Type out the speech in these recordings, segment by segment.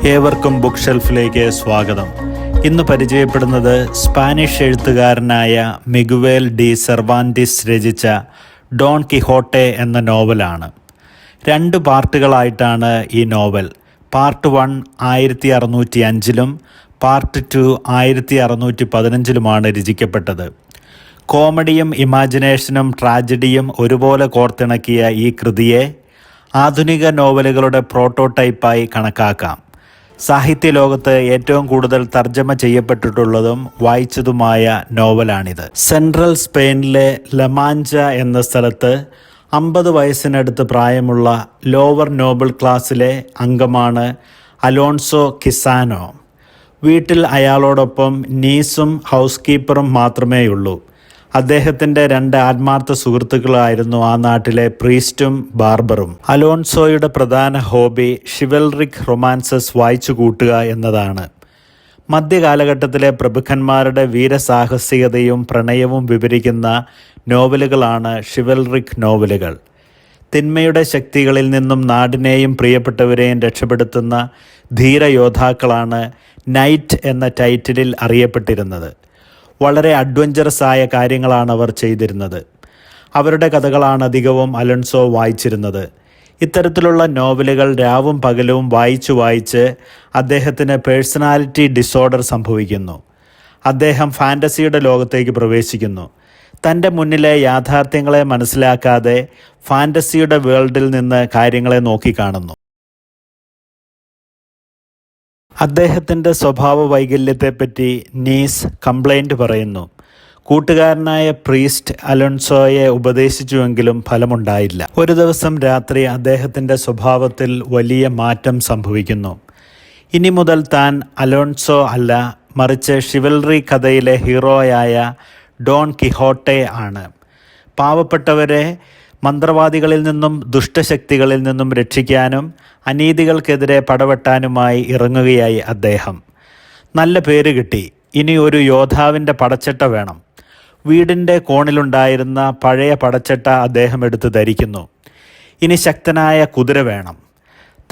ഏവർക്കും ബുക്ക് ഷെൽഫിലേക്ക് സ്വാഗതം. ഇന്ന് പരിചയപ്പെടുന്നത് സ്പാനിഷ് എഴുത്തുകാരനായ മിഗുവേൽ ഡി സെർവാന്റിസ് രചിച്ച ഡോൺ കിഹോട്ടെ എന്ന നോവലാണ്. 2 പാർട്ടുകളായിട്ടാണ് ഈ നോവൽ. Part 1 1605 part 2 1615 രചിക്കപ്പെട്ടത്. കോമഡിയും ഇമാജിനേഷനും ട്രാജഡിയും ഒരുപോലെ കോർത്തിണക്കിയ ഈ കൃതിയെ ആധുനിക നോവലുകളുടെ പ്രോട്ടോടൈപ്പായി കണക്കാക്കാം. സാഹിത്യ ലോകത്ത് ഏറ്റവും കൂടുതൽ തർജ്ജമ ചെയ്യപ്പെട്ടിട്ടുള്ളതും വായിച്ചതുമായ നോവലാണിത്. സെൻട്രൽ സ്പെയിനിലെ ലമാഞ്ച എന്ന സ്ഥലത്ത് 50 വയസ്സിനടുത്ത് പ്രായമുള്ള ലോവർ നോബിൾ ക്ലാസ്സിലെ അംഗമാണ് അലോൺസോ കിസാനോ. വീട്ടിൽ അയാളോടൊപ്പം നീസും ഹൗസ് കീപ്പറും മാത്രമേയുള്ളൂ. അദ്ദേഹത്തിൻ്റെ 2 ആത്മാർത്ഥ സുഹൃത്തുക്കളായിരുന്നു ആ നാട്ടിലെ പ്രീസ്റ്റും ബാർബറും. അലോൺസോയുടെ പ്രധാന ഹോബി ഷിവൽറിക് റൊമാൻസസ് വായിച്ചു കൂട്ടുക എന്നതാണ്. മധ്യകാലഘട്ടത്തിലെ പ്രഭുക്കന്മാരുടെ വീരസാഹസികതയും പ്രണയവും വിവരിക്കുന്ന നോവലുകളാണ് ഷിവൽറിക് നോവലുകൾ. തിന്മയുടെ ശക്തികളിൽ നിന്നും നാടിനെയും പ്രിയപ്പെട്ടവരെയും രക്ഷപ്പെടുത്തുന്ന ധീരയോദ്ധാക്കളാണ് നൈറ്റ് എന്ന ടൈറ്റിലിൽ അറിയപ്പെട്ടിരുന്നത്. വളരെ അഡ്വഞ്ചറസ് ആയ കാര്യങ്ങളാണ് അവർ ചെയ്തിരുന്നത്. അവരുടെ കഥകളാണ് അധികവും അലോൺസോ വായിച്ചിരുന്നത്. ഇത്തരത്തിലുള്ള നോവലുകൾ രാവും പകലും വായിച്ച് അദ്ദേഹത്തിന് പേഴ്സണാലിറ്റി ഡിസോർഡർ സംഭവിക്കുന്നു. അദ്ദേഹം ഫാൻറ്റസിയുടെ ലോകത്തേക്ക് പ്രവേശിക്കുന്നു. തൻ്റെ മുന്നിലെ യാഥാർത്ഥ്യങ്ങളെ മനസ്സിലാക്കാതെ ഫാൻറ്റസിയുടെ വേൾഡിൽ നിന്ന് കാര്യങ്ങളെ നോക്കിക്കാണുന്നു. അദ്ദേഹത്തിൻ്റെ സ്വഭാവ വൈകല്യത്തെപ്പറ്റി നീസ് കംപ്ലൈൻറ്റ് പറയുന്നു. കൂട്ടുകാരനായ പ്രീസ്റ്റ് അലോൺസോയെ ഉപദേശിച്ചുവെങ്കിലും ഫലമുണ്ടായില്ല. ഒരു ദിവസം രാത്രി അദ്ദേഹത്തിൻ്റെ സ്വഭാവത്തിൽ വലിയ മാറ്റം സംഭവിക്കുന്നു. ഇനി മുതൽ താൻ അലോൺസോ അല്ല, മറിച്ച് ഷിവൽറി കഥയിലെ ഹീറോയായ ഡോൺ കിഹോട്ടെ ആണ്. പാവപ്പെട്ടവരെ മന്ത്രവാദികളിൽ നിന്നും ദുഷ്ടശക്തികളിൽ നിന്നും രക്ഷിക്കാനും അനീതികൾക്കെതിരെ പടവെട്ടാനുമായി ഇറങ്ങുകയായി അദ്ദേഹം. നല്ല പേര് കിട്ടി. ഇനി ഒരു യോദ്ധാവിൻ്റെ പടച്ചട്ട വേണം. വീടിൻ്റെ കോണിലുണ്ടായിരുന്ന പഴയ പടച്ചട്ട അദ്ദേഹം എടുത്ത് ധരിക്കുന്നു. ഇനി ശക്തനായ കുതിര വേണം.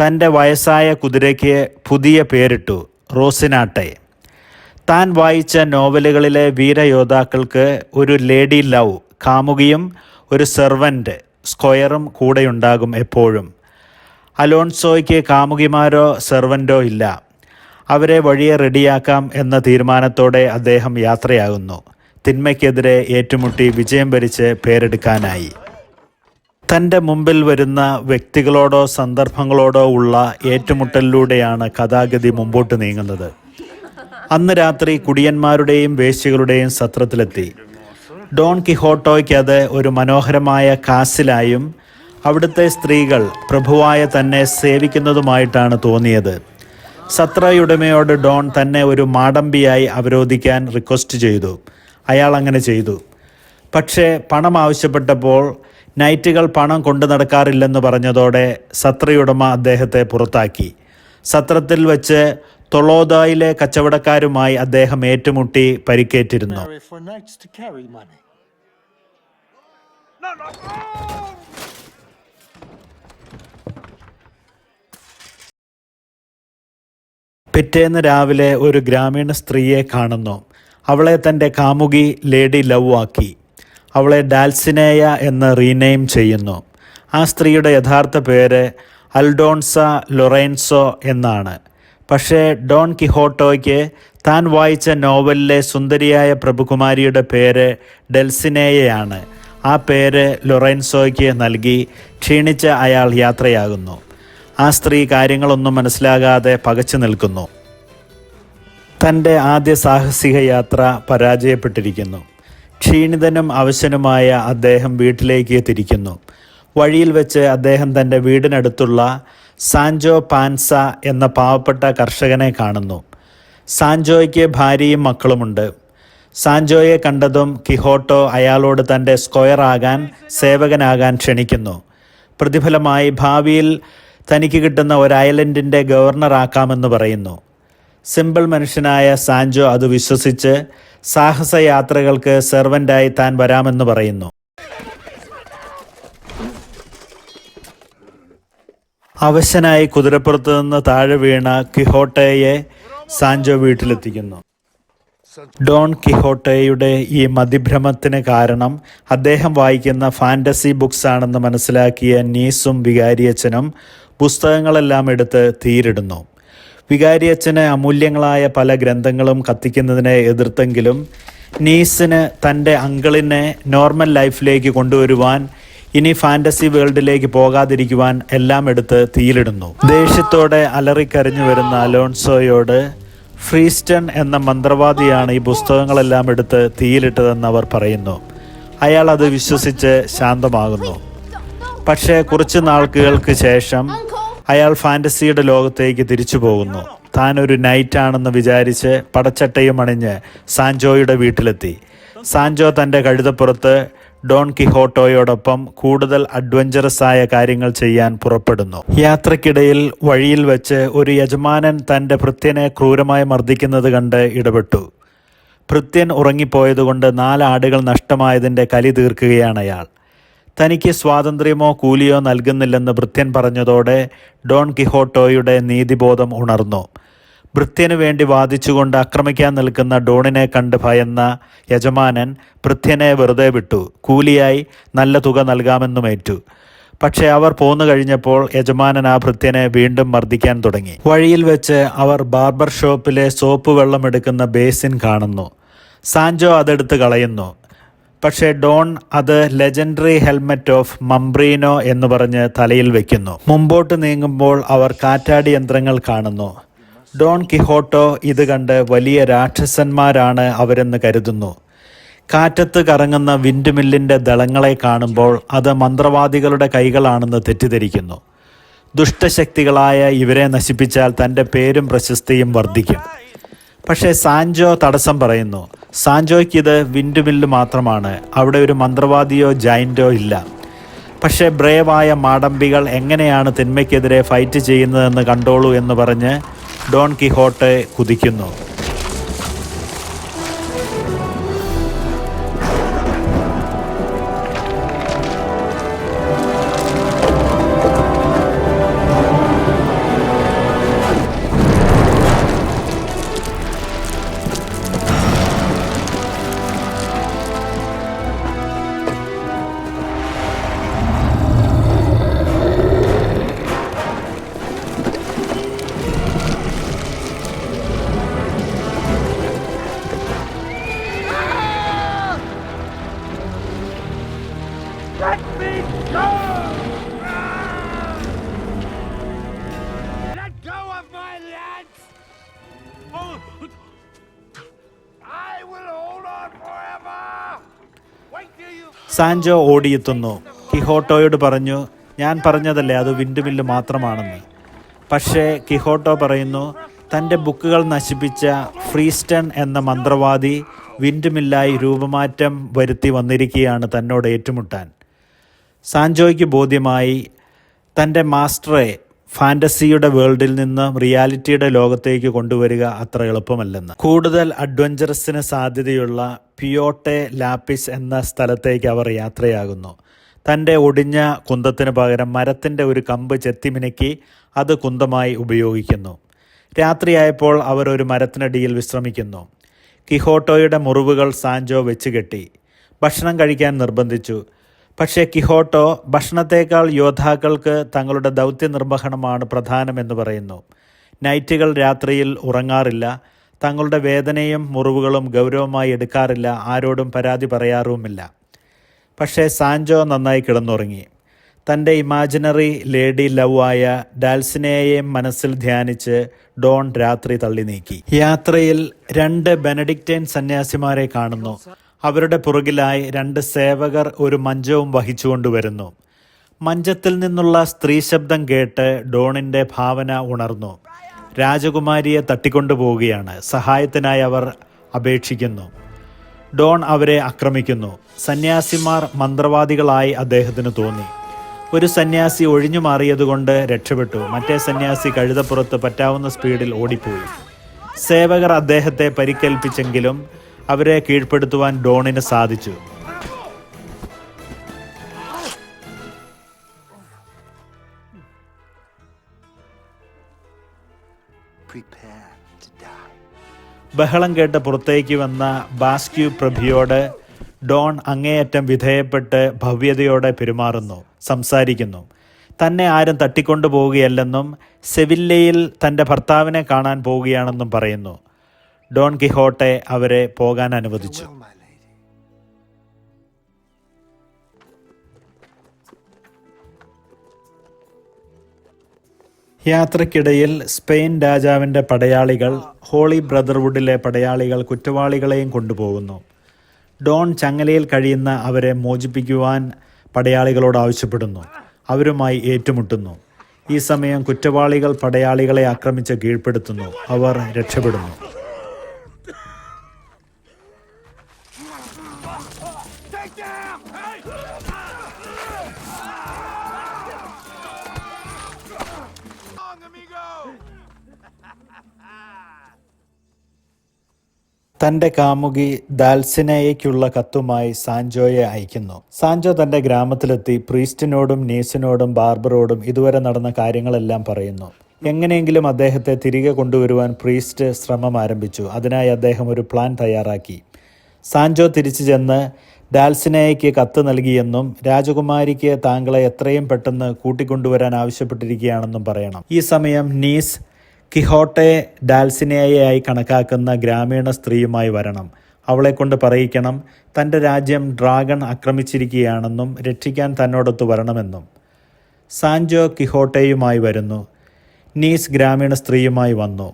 തൻ്റെ വയസ്സായ കുതിരയ്ക്ക് പുതിയ പേരിട്ടു, റോസിനാട്ടെ. താൻ വായിച്ച നോവലുകളിലെ വീരയോദ്ധാക്കൾക്ക് ഒരു ലേഡി ലവ്, കാമുകിയും ഒരു സെർവൻ്റ് സ്ക്വയറും കൂടെയുണ്ടാകും എപ്പോഴും. അലോൺസോയ്ക്ക് കാമുകിമാരോ സെർവൻ്റോ ഇല്ല. അവരെ വഴിയെ റെഡിയാക്കാം എന്ന തീരുമാനത്തോടെ അദ്ദേഹം യാത്രയാകുന്നു. തിന്മയ്ക്കെതിരെ ഏറ്റുമുട്ടി വിജയം വരിച്ച് പേരെടുക്കാനായി. തൻ്റെ മുമ്പിൽ വരുന്ന വ്യക്തികളോടോ സന്ദർഭങ്ങളോടോ ഉള്ള ഏറ്റുമുട്ടലിലൂടെയാണ് കഥാഗതി മുമ്പോട്ട് നീങ്ങുന്നത്. അന്ന് രാത്രി കുടിയന്മാരുടെയും വേശ്യകളുടെയും സത്രത്തിലെത്തി. ഡോൺ കിഹോട്ടോയ്ക്ക് അത് ഒരു മനോഹരമായ കാസിലായും അവിടുത്തെ സ്ത്രീകൾ പ്രഭുവായ തന്നെ സേവിക്കുന്നതുമായിട്ടാണ് തോന്നിയത്. സത്രയുടമയോട് ഡോൺ തന്നെ ഒരു മാടമ്പിയായി അവരോധിക്കാൻ റിക്വസ്റ്റ് ചെയ്തു. അയാൾ അങ്ങനെ ചെയ്തു. പക്ഷേ പണം ആവശ്യപ്പെട്ടപ്പോൾ നൈറ്റുകൾ പണം കൊണ്ടു നടക്കാറില്ലെന്ന് പറഞ്ഞതോടെ സത്രയുടമ അദ്ദേഹത്തെ പുറത്താക്കി. സത്രത്തിൽ വെച്ച് തൊളോദയിലെ കച്ചവടക്കാരുമായി അദ്ദേഹം ഏറ്റുമുട്ടി പരിക്കേറ്റിരുന്നു. പിറ്റേന്ന് രാവിലെ ഒരു ഗ്രാമീണ സ്ത്രീയെ കാണുന്നു. അവളെ തൻ്റെ കാമുകി ലേഡി ലവ് ആക്കി. അവളെ ഡാൽസിനേയ എന്ന് റീനെയിം ചെയ്യുന്നു. ആ സ്ത്രീയുടെ യഥാർത്ഥ പേര് അൽഡോൺസ ലൊറേൻസോ എന്നാണ്. പക്ഷേ ഡോൺ കിഹോട്ടോയ്ക്ക് താൻ വായിച്ച നോവലിലെ സുന്ദരിയായ പ്രഭുകുമാരിയുടെ പേര് ഡെൽസിനേയയാണ്. ആ പേര് ലൊറേൻസോയ്ക്ക് നൽകി ക്ഷീണിച്ച അയാൾ യാത്രയാകുന്നു. ആ സ്ത്രീ കാര്യങ്ങളൊന്നും മനസ്സിലാകാതെ പകച്ചു നിൽക്കുന്നു. തൻ്റെ ആദ്യ സാഹസിക യാത്ര പരാജയപ്പെട്ടിരിക്കുന്നു. ക്ഷീണിതനും അവശനുമായ അദ്ദേഹം വീട്ടിലേക്ക് തിരിക്കുന്നു. വഴിയിൽ വെച്ച് അദ്ദേഹം തൻ്റെ വീടിനടുത്തുള്ള സാൻജോ പാൻസ എന്ന പാവപ്പെട്ട കർഷകനെ കാണുന്നു. സാൻജോയ്ക്ക് ഭാര്യയും മക്കളുമുണ്ട്. സാൻജോയെ കണ്ടതും കിഹോട്ടോ അയാളോട് തൻ്റെ സേവകനാകാൻ ക്ഷണിക്കുന്നു. പ്രതിഫലമായി ഭാവിയിൽ തനിക്ക് കിട്ടുന്ന ഒരു ഐലൻഡിൻ്റെ ഗവർണറാക്കാമെന്ന് പറയുന്നു. സിമ്പിൾ മനുഷ്യനായ സാൻജോ അത് വിശ്വസിച്ച് സാഹസയാത്രകൾക്ക് സെർവൻ്റായി താൻ വരാമെന്ന് പറയുന്നു. അവശനായി കുതിരപ്പുറത്ത് നിന്ന് താഴെ വീണ കിഹോട്ടയെ സാൻജോ വീട്ടിലെത്തിക്കുന്നു. ഡോൺ കിഹോട്ടയുടെ ഈ മതിഭ്രമത്തിന് കാരണം അദ്ദേഹം വായിക്കുന്ന ഫാൻറ്റസി ബുക്സ് ആണെന്ന് മനസ്സിലാക്കിയ നീസും വികാരിയച്ഛനും പുസ്തകങ്ങളെല്ലാം എടുത്ത് തീയിടുന്നു. വികാരിയച്ഛന് അമൂല്യങ്ങളായ പല ഗ്രന്ഥങ്ങളും കത്തിക്കുന്നതിനെ എതിർത്തെങ്കിലും നീസിന് തൻ്റെ അങ്കിളിനെ നോർമൽ ലൈഫിലേക്ക് കൊണ്ടുവരുവാൻ, ഇനി ഫാൻറ്റസി വേൾഡിലേക്ക് പോകാതിരിക്കുവാൻ എല്ലാം എടുത്ത് തീയിലിടുന്നു. ദേഷ്യത്തോടെ അലറിക്കരഞ്ഞു വരുന്ന അലോൺസോയോട് ഫ്രീസ്റ്റൺ എന്ന മന്ത്രവാദിയാണ് ഈ പുസ്തകങ്ങളെല്ലാം എടുത്ത് തീയിലിട്ടതെന്ന് അവർ പറയുന്നു. അയാൾ അത് വിശ്വസിച്ച് ശാന്തമാകുന്നു. പക്ഷേ കുറച്ച് നാളുകൾക്ക് ശേഷം അയാൾ ഫാൻറ്റസിയുടെ ലോകത്തേക്ക് തിരിച്ചു പോകുന്നു. താൻ ഒരു നൈറ്റാണെന്ന് വിചാരിച്ച് പടച്ചട്ടയും അണിഞ്ഞ് സാൻജോയുടെ വീട്ടിലെത്തി. സാൻജോ തൻ്റെ കഴുതപ്പുറത്ത് ഡോൺ കിഹോട്ടോയോടൊപ്പം കൂടുതൽ അഡ്വഞ്ചറസ് ആയ കാര്യങ്ങൾ ചെയ്യാൻ പുറപ്പെടുന്നു. യാത്രക്കിടയിൽ വഴിയിൽ വെച്ച് ഒരു യജമാനൻ തൻ്റെ ഭൃത്യനെ ക്രൂരമായി മർദ്ദിക്കുന്നത് കണ്ട് ഇടപെട്ടു. ഭൃത്യൻ ഉറങ്ങിപ്പോയതുകൊണ്ട് 4 ആടുകൾ നഷ്ടമായതിൻ്റെ കലി തീർക്കുകയാണ് അയാൾ. തനിക്ക് സ്വാതന്ത്ര്യമോ കൂലിയോ നൽകുന്നില്ലെന്ന് ഭൃത്യൻ പറഞ്ഞതോടെ ഡോൺ കിഹോട്ടോയുടെ നീതിബോധം ഉണർന്നു. ഭൃത്യനു വേണ്ടി വാദിച്ചുകൊണ്ട് ആക്രമിക്കാൻ നിൽക്കുന്ന ഡോണിനെ കണ്ട് ഭയന്ന യജമാനൻ ഭൃത്യനെ വെറുതെ വിട്ടു. കൂലിയായി നല്ല തുക നൽകാമെന്നുമേറ്റു. പക്ഷേ അവർ പോന്നു കഴിഞ്ഞപ്പോൾ യജമാനൻ ആ ഭൃത്യനെ വീണ്ടും മർദ്ദിക്കാൻ തുടങ്ങി. വഴിയിൽ വെച്ച് അവർ ബാർബർ ഷോപ്പിലെ സോപ്പ് വെള്ളം എടുക്കുന്ന ബേസിൻ കാണുന്നു. സാൻജോ അതെടുത്ത് കളയുന്നു. പക്ഷേ ഡോൺ അത് ലെജൻഡറി ഹെൽമെറ്റ് ഓഫ് മംബ്രീനോ എന്ന് പറഞ്ഞ് തലയിൽ വയ്ക്കുന്നു. മുമ്പോട്ട് നീങ്ങുമ്പോൾ അവർ കാറ്റാടി യന്ത്രങ്ങൾ കാണുന്നു. ഡോൺ കിഹോട്ടോ ഇത് കണ്ട് വലിയ രാക്ഷസന്മാരാണ് അവരെന്ന് കരുതുന്നു. കാറ്റത്ത് കറങ്ങുന്ന വിൻഡ് മില്ലിൻ്റെ ദളങ്ങളെ കാണുമ്പോൾ അത് മന്ത്രവാദികളുടെ കൈകളാണെന്ന് തെറ്റിദ്ധരിക്കുന്നു. ദുഷ്ടശക്തികളായ ഇവരെ നശിപ്പിച്ചാൽ തൻ്റെ പേരും പ്രശസ്തിയും വർദ്ധിക്കും. പക്ഷേ സാൻജോ തടസ്സം പറയുന്നു. സാൻജോയ്ക്കിത് വിൻഡ് മില്ല് മാത്രമാണ്, അവിടെ ഒരു മന്ത്രവാദിയോ ജൈൻറ്റോ ഇല്ല. പക്ഷേ ബ്രേവായ മാടമ്പികൾ എങ്ങനെയാണ് തിന്മയ്ക്കെതിരെ ഫൈറ്റ് ചെയ്യുന്നതെന്ന് കണ്ടോളൂ എന്ന് പറഞ്ഞ് Don കിഹോട്ടെ കുതിക്കുന്നു. Let me go! Let go of my lads! Oh, I will hold on forever! Wait till you... Sancho ഓടിയെത്തുന്നു. കിഹോട്ടോയോട് പറഞ്ഞു, ഞാൻ പറഞ്ഞതല്ലേ അത് വിൻഡ് മില്ല് മാത്രമാണെന്ന്. പക്ഷേ കിഹോട്ടോ പറയുന്നു, തൻ്റെ ബുക്കുകൾ നശിപ്പിച്ച ഫ്രീസ്റ്റൺ എന്ന മന്ത്രവാദി വിൻഡ് മില്ലായി രൂപമാറ്റം വരുത്തി വന്നിരിക്കുകയാണ് തന്നോട് ഏറ്റുമുട്ടാൻ. സാൻജോയ്ക്ക് ബോധ്യമായി തൻ്റെ മാസ്റ്ററെ ഫാൻറ്റസിയുടെ വേൾഡിൽ നിന്ന് റിയാലിറ്റിയുടെ ലോകത്തേക്ക് കൊണ്ടുവരിക അത്ര എളുപ്പമല്ലെന്ന്. കൂടുതൽ അഡ്വഞ്ചറസിന് സാധ്യതയുള്ള പിയോട്ടെ ലാപ്പിസ് എന്ന സ്ഥലത്തേക്ക് അവർ യാത്രയാകുന്നു. തൻ്റെ ഒടിഞ്ഞ കുന്തത്തിന് പകരം മരത്തിൻ്റെ ഒരു കമ്പ് ചെത്തിമിനുക്കി അത് കുന്തമായി ഉപയോഗിക്കുന്നു. രാത്രിയായപ്പോൾ അവർ ഒരു മരത്തിനടിയിൽ വിശ്രമിക്കുന്നു. കിഹോട്ടോയുടെ മുറിവുകൾ സാൻജോ വെച്ചുകെട്ടി. ഭക്ഷണം കഴിക്കാൻ നിർബന്ധിച്ചു. പക്ഷേ കിഹോട്ടോ ഭക്ഷണത്തേക്കാൾ യോദ്ധാക്കൾക്ക് തങ്ങളുടെ ദൗത്യ നിർവഹണമാണ് പ്രധാനമെന്ന് പറയുന്നു. നൈറ്റുകൾ രാത്രിയിൽ ഉറങ്ങാറില്ല, തങ്ങളുടെ വേദനയും മുറിവുകളും ഗൗരവമായി എടുക്കാറില്ല, ആരോടും പരാതി പറയാറുമില്ല. പക്ഷേ സാൻജോ നന്നായി കിടന്നുറങ്ങി. തൻ്റെ ഇമാജിനറി ലേഡി ലവ് ആയ ഡാൽസിനെയെയും മനസ്സിൽ ധ്യാനിച്ച് ഡോൺ രാത്രി തള്ളി നീക്കി. യാത്രയിൽ 2 ബെനഡിക്റ്റൈൻ സന്യാസിമാരെ കാണുന്നു. അവരുടെ പുറകിലായി 2 സേവകർ ഒരു മഞ്ചവും വഹിച്ചുകൊണ്ടുവരുന്നു. മഞ്ചത്തിൽ നിന്നുള്ള സ്ത്രീ ശബ്ദം കേട്ട് ഡോണിൻ്റെ ഭാവന ഉണർന്നു. രാജകുമാരിയെ തട്ടിക്കൊണ്ടുപോവുകയാണ്. സഹായത്തിനായി അവർ അപേക്ഷിക്കുന്നു. ഡോൺ അവരെ ആക്രമിക്കുന്നു. സന്യാസിമാർ മന്ത്രവാദികളായി അദ്ദേഹത്തിന് തോന്നി. ഒരു സന്യാസി ഒഴിഞ്ഞു മാറിയതുകൊണ്ട് രക്ഷപ്പെട്ടു. മറ്റേ സന്യാസി കഴുതപ്പുറത്ത് പറ്റാവുന്ന സ്പീഡിൽ ഓടിപ്പോയി. സേവകർ അദ്ദേഹത്തെ പരിക്കേൽപ്പിച്ചെങ്കിലും അവരെ കീഴ്പ്പെടുത്തുവാൻ ഡോണിന് സാധിച്ചു. prepare to die. ബഹളം കേട്ട് പുറത്തേക്ക് വന്ന ബാസ്ക്യൂ പ്രഭുയോട് ഡോൺ അങ്ങേയറ്റം വിധേയപ്പെട്ട് ഭവ്യതയോടെ പെരുമാറുന്നു, സംസാരിക്കുന്നു. തന്നെ ആരും തട്ടിക്കൊണ്ടു പോവുകയല്ലെന്നും സെവില്ലയിൽ തൻ്റെ ഭർത്താവിനെ കാണാൻ പോവുകയാണെന്നും പറയുന്നു. ഡോൺ കിഹോട്ടെ അവരെ പോകാൻ അനുവദിച്ചു. Farewell, my lady. യാത്രക്കിടയിൽ സ്പെയിൻ രാജാവിൻ്റെ പടയാളികൾ ഹോളി ബ്രദർവുഡിലെ പടയാളികൾ കുറ്റവാളികളെയും കൊണ്ടുപോകുന്നു. ഡോൺ ചങ്ങലയിൽ കഴിയുന്ന അവരെ മോചിപ്പിക്കുവാൻ പടയാളികളോട് ആവശ്യപ്പെടുന്നു. അവരുമായി ഏറ്റുമുട്ടുന്നു. ഈ സമയം കുറ്റവാളികൾ പടയാളികളെ ആക്രമിച്ച് കീഴ്പ്പെടുത്തുന്നു. അവർ രക്ഷപ്പെടുന്നു. Take down! Hey! Long, amigo! തൻ്റെ കാമുകി ദാൽസിനയ്ക്കുള്ള കത്തുമായി സാൻജോയെ അയക്കുന്നു. സാൻജോ തൻ്റെ ഗ്രാമത്തിലെത്തി പ്രീസ്റ്റിനോടും നീസിനോടും ബാർബറോടും ഇതുവരെ നടന്ന കാര്യങ്ങളെല്ലാം പറയുന്നു. എങ്ങനെയെങ്കിലും അദ്ദേഹത്തെ തിരികെ കൊണ്ടുവരുവാൻ പ്രീസ്റ്റ് ശ്രമം ആരംഭിച്ചു. അതിനായി അദ്ദേഹം ഒരു പ്ലാൻ തയ്യാറാക്കി. സാൻജോ തിരിച്ചു ചെന്ന് ഡാൽസിനയ്ക്ക് കത്ത് നൽകിയെന്നും രാജകുമാരിക്ക് താങ്കളെ എത്രയും പെട്ടെന്ന് കൂട്ടിക്കൊണ്ടുവരാൻ ആവശ്യപ്പെട്ടിരിക്കുകയാണെന്നും പറയണം. ഈ സമയം നീസ് കിഹോട്ടെ ഡാൽസിനയായി കണക്കാക്കുന്ന ഗ്രാമീണ സ്ത്രീയുമായി വരണം. അവളെക്കൊണ്ട് പറയിക്കണം തൻ്റെ രാജ്യം ഡ്രാഗൺ ആക്രമിച്ചിരിക്കുകയാണെന്നും രക്ഷിക്കാൻ തന്നോടൊത്ത് വരണമെന്നും. സാൻജോ കിഹോട്ടെയുമായി വരുന്നു. നീസ് ഗ്രാമീണ സ്ത്രീയുമായി വന്നു.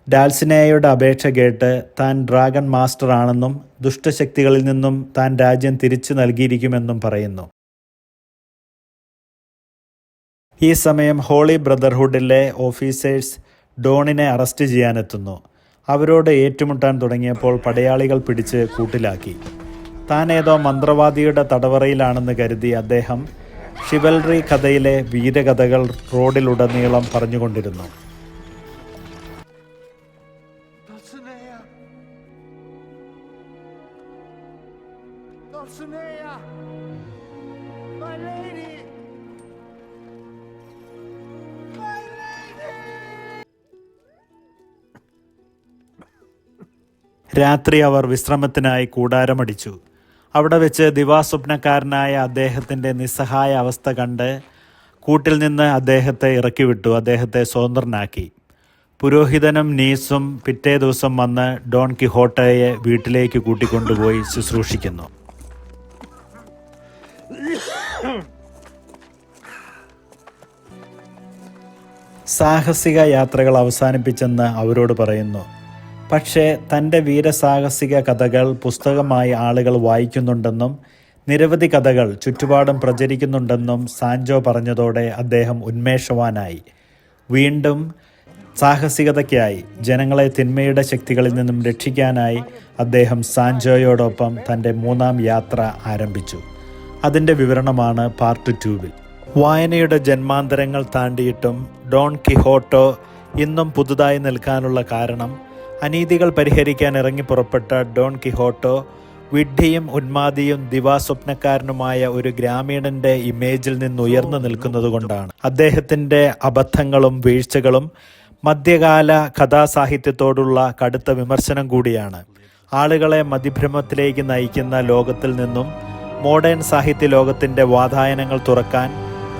ഡാൽസിനയുടെ അപേക്ഷ കേട്ട് താൻ ഡ്രാഗൺ മാസ്റ്റർ ആണെന്നും ദുഷ്ടശക്തികളിൽ നിന്നും താൻ രാജ്യം തിരിച്ചു നൽകിയിരിക്കുമെന്നും പറയുന്നു. ഈ സമയം ഹോളി ബ്രദർഹുഡിലെ ഓഫീസേഴ്സ് ഡോണിനെ അറസ്റ്റ് ചെയ്യാനെത്തുന്നു. അവരോട് ഏറ്റുമുട്ടാൻ തുടങ്ങിയപ്പോൾ പടയാളികൾ പിടിച്ച് കൂട്ടിലാക്കി. താൻ ഏതോ മന്ത്രവാദിയുടെ തടവറയിലാണെന്ന് കരുതി അദ്ദേഹം ഷിവൽറി കഥയിലെ വീരകഥകൾ റോഡിലുടനീളം പറഞ്ഞുകൊണ്ടിരുന്നു. Dulcinea! Dulcinea! My lady! My lady! രാത്രി അവർ വിശ്രമത്തിനായി കൂടാരമടിച്ചു. അവിടെ വെച്ച് ദിവാസ്വപ്നക്കാരനായ അദ്ദേഹത്തിൻ്റെ നിസ്സഹായ അവസ്ഥ കണ്ട് കൂട്ടിൽ നിന്ന് അദ്ദേഹത്തെ ഇറക്കിവിട്ടു. അദ്ദേഹത്തെ സ്വതന്ത്രനാക്കി. പുരോഹിതനും നീസും പിറ്റേ ദിവസം വന്ന് ഡോൺ കിഹോട്ടയെ വീട്ടിലേക്ക് കൂട്ടിക്കൊണ്ടുപോയി ശുശ്രൂഷിക്കുന്നു. സാഹസിക യാത്രകൾ അവസാനിപ്പിച്ചെന്ന് അവരോട് പറയുന്നു. പക്ഷേ തൻ്റെ വീരസാഹസിക കഥകൾ പുസ്തകമായി ആളുകൾ വായിക്കുന്നുണ്ടെന്നും നിരവധി കഥകൾ ചുറ്റുപാടും പ്രചരിക്കുന്നുണ്ടെന്നും സാൻജോ പറഞ്ഞതോടെ അദ്ദേഹം ഉന്മേഷവാനായി. വീണ്ടും സാഹസികതയ്ക്കായി ജനങ്ങളെ തിന്മയുടെ ശക്തികളിൽ നിന്നും രക്ഷിക്കാനായി അദ്ദേഹം സാൻജോയോടൊപ്പം തൻ്റെ 3-ാം യാത്ര ആരംഭിച്ചു. അതിൻ്റെ വിവരണമാണ് പാർട്ട് 2-വിൽ. വായനയുടെ ജന്മാന്തരങ്ങൾ താണ്ടിയിട്ടും ഡോൺ കിഹോട്ടോ ഇന്നും പുതുതായി നിൽക്കാനുള്ള കാരണം അനീതികൾ പരിഹരിക്കാൻ ഇറങ്ങി പുറപ്പെട്ട ഡോൺ കിഹോട്ടോ വിഡ്ഢിയും ഉന്മാദിയും ദിവാസ്വപ്നക്കാരനുമായ ഒരു ഗ്രാമീണന്റെ ഇമേജിൽ നിന്ന് ഉയർന്നു നിൽക്കുന്നതുകൊണ്ടാണ്. അദ്ദേഹത്തിൻ്റെ അബദ്ധങ്ങളും വീഴ്ചകളും മധ്യകാല കഥാസാഹിത്യത്തോടുള്ള കടുത്ത വിമർശനം കൂടിയാണ്. ആളുകളെ മതിഭ്രമത്തിലേക്ക് നയിക്കുന്ന ലോകത്തിൽ നിന്നും മോഡേൺ സാഹിത്യ ലോകത്തിൻ്റെ വാതായനങ്ങൾ തുറക്കാൻ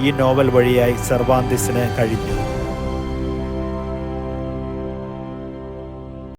ഈ നോവൽ വഴിയായി സെർവാന്തിസിന് കഴിഞ്ഞു.